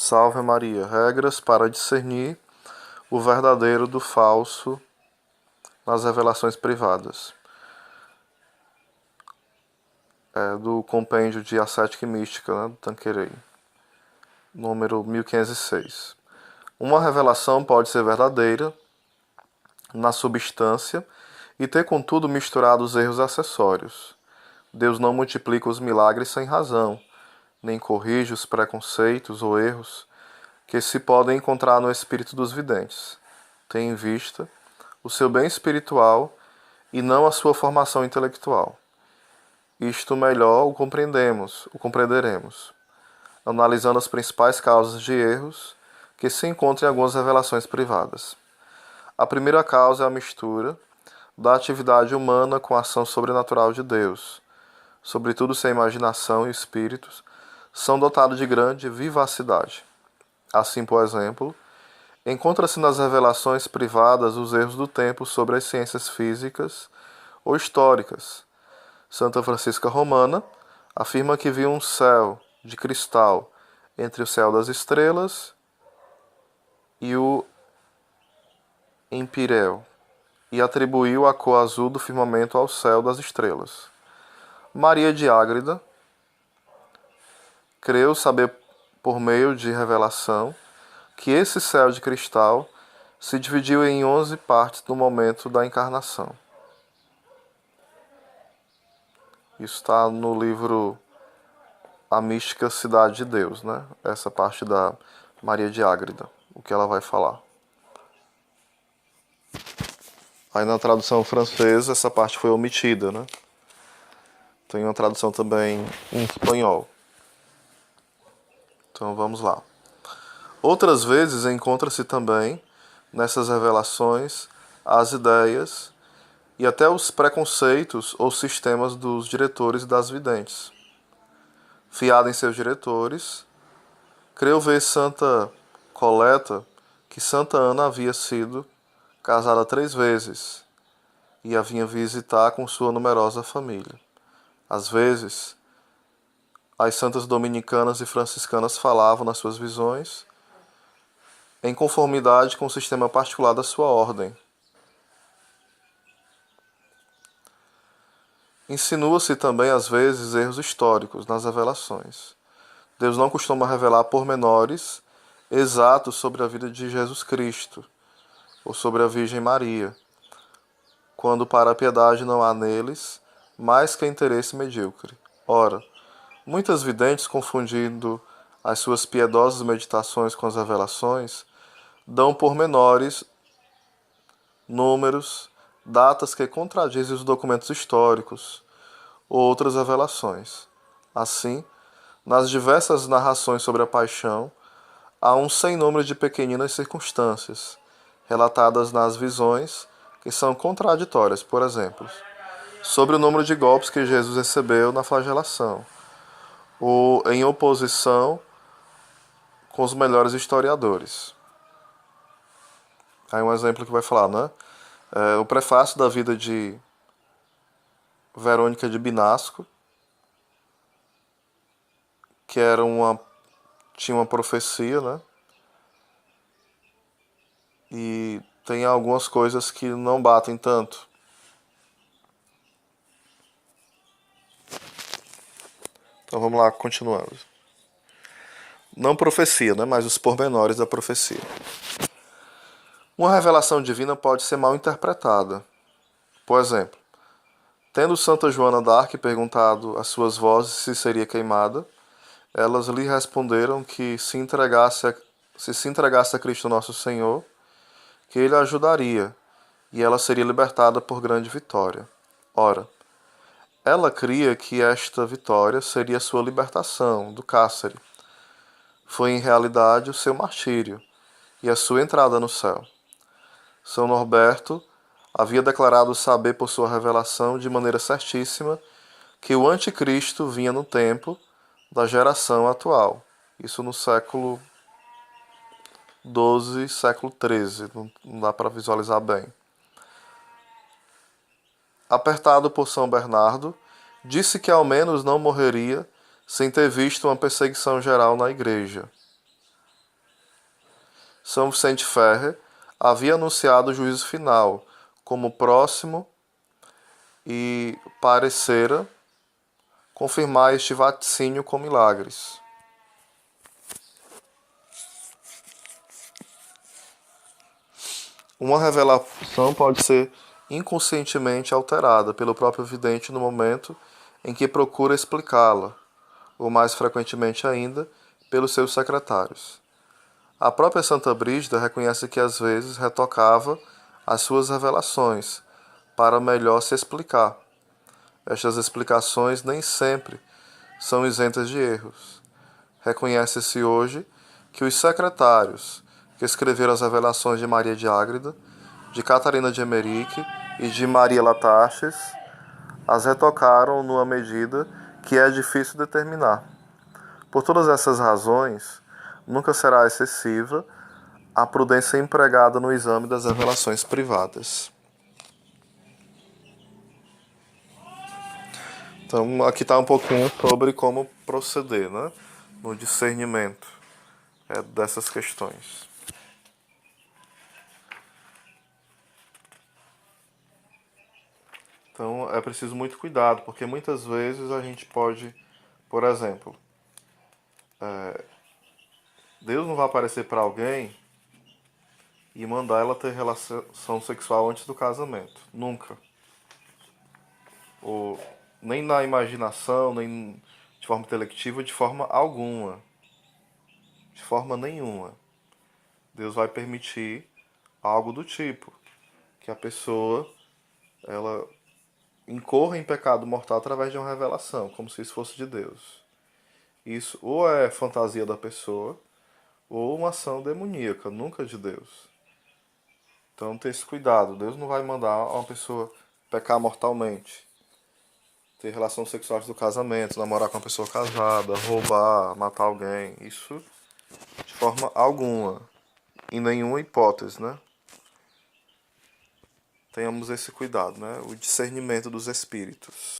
Salve Maria. Regras para discernir o verdadeiro do falso nas revelações privadas. Do compêndio de Ascética e Mística, né, do Tanqueray, número 1506. Uma revelação pode ser verdadeira na substância e ter, contudo, misturado os erros acessórios. Deus não multiplica os milagres sem razão, nem corrige os preconceitos ou erros que se podem encontrar no espírito dos videntes. Tem em vista o seu bem espiritual e não a sua formação intelectual. Isto melhor o compreenderemos, analisando as principais causas de erros que se encontram em algumas revelações privadas. A primeira causa é a mistura da atividade humana com a ação sobrenatural de Deus. Sobretudo se a imaginação e espíritos são dotados de grande vivacidade. Assim, por exemplo, encontra-se nas revelações privadas os erros do tempo sobre as ciências físicas ou históricas. Santa Francisca Romana afirma que viu um céu de cristal entre o céu das estrelas e o empíreo, e atribuiu a cor azul do firmamento ao céu das estrelas. Maria de Ágreda creu saber, por meio de revelação, que esse céu de cristal se dividiu em 11 partes no momento da encarnação. Isso está no livro A Mística Cidade de Deus, né? Essa parte da Maria de Ágreda, o que ela vai falar. Aí na tradução francesa essa parte foi omitida, né? Tem uma tradução também em espanhol. Então vamos lá. Outras vezes encontra-se também nessas revelações as ideias e até os preconceitos ou sistemas dos diretores e das videntes. Fiada em seus diretores, creu ver Santa Coleta que Santa Ana havia sido casada 3 vezes e a vinha visitar com sua numerosa família. Às vezes, as santas dominicanas e franciscanas falavam nas suas visões em conformidade com o sistema particular da sua ordem. Insinua-se também, às vezes, erros históricos nas revelações. Deus não costuma revelar pormenores exatos sobre a vida de Jesus Cristo ou sobre a Virgem Maria, quando para a piedade não há neles mais que interesse medíocre. Ora, muitas videntes, confundindo as suas piedosas meditações com as revelações, dão pormenores, números, datas que contradizem os documentos históricos ou outras revelações. Assim, nas diversas narrações sobre a paixão, há um sem número de pequeninas circunstâncias, relatadas nas visões, que são contraditórias. Por exemplo, sobre o número de golpes que Jesus recebeu na flagelação, ou em oposição com os melhores historiadores. Aí um exemplo que vai falar, né? O prefácio da vida de Verônica de Binasco, que tinha uma profecia, né? E tem algumas coisas que não batem tanto. Então vamos lá, continuando. Não profecia, né? Mas os pormenores da profecia. Uma revelação divina pode ser mal interpretada. Por exemplo, tendo Santa Joana d'Arc perguntado às suas vozes se seria queimada, elas lhe responderam que se se entregasse a Cristo Nosso Senhor, que ele a ajudaria, e ela seria libertada por grande vitória. Ora, ela cria que esta vitória seria sua libertação do cárcere. Foi em realidade o seu martírio e a sua entrada no céu. São Norberto havia declarado saber por sua revelação de maneira certíssima que o anticristo vinha no tempo da geração atual. Isso no século XII, século XIII, não dá para visualizar bem. Apertado por São Bernardo, disse que ao menos não morreria sem ter visto uma perseguição geral na igreja. São Vicente Ferrer havia anunciado o juízo final como próximo e parecera confirmar este vaticínio com milagres. Uma revelação pode ser inconscientemente alterada pelo próprio vidente no momento em que procura explicá-la, ou mais frequentemente ainda, pelos seus secretários. A própria Santa Brígida reconhece que às vezes retocava as suas revelações para melhor se explicar. Estas explicações nem sempre são isentas de erros. Reconhece-se hoje que os secretários que escreveram as revelações de Maria de Ágreda, de Catarina de Emerique e de Maria Lataches as retocaram numa medida que é difícil determinar. Por todas essas razões, nunca será excessiva a prudência empregada no exame das revelações privadas. Então, aqui está um pouquinho sobre como proceder, né, no discernimento dessas questões. Então, é preciso muito cuidado, porque muitas vezes a gente pode, por exemplo, Deus não vai aparecer para alguém e mandar ela ter relação sexual antes do casamento. Nunca. Ou nem na imaginação, nem de forma intelectiva, de forma alguma. De forma nenhuma. Deus vai permitir algo do tipo que a pessoa ela incorra em pecado mortal através de uma revelação, como se isso fosse de Deus. Isso ou é fantasia da pessoa ou uma ação demoníaca, nunca de Deus. Então ter esse cuidado. Deus não vai mandar uma pessoa pecar mortalmente, ter relação sexual antes do casamento, namorar com uma pessoa casada, roubar, matar alguém. Isso de forma alguma. Em nenhuma hipótese, né? Tenhamos esse cuidado, né? O discernimento dos espíritos.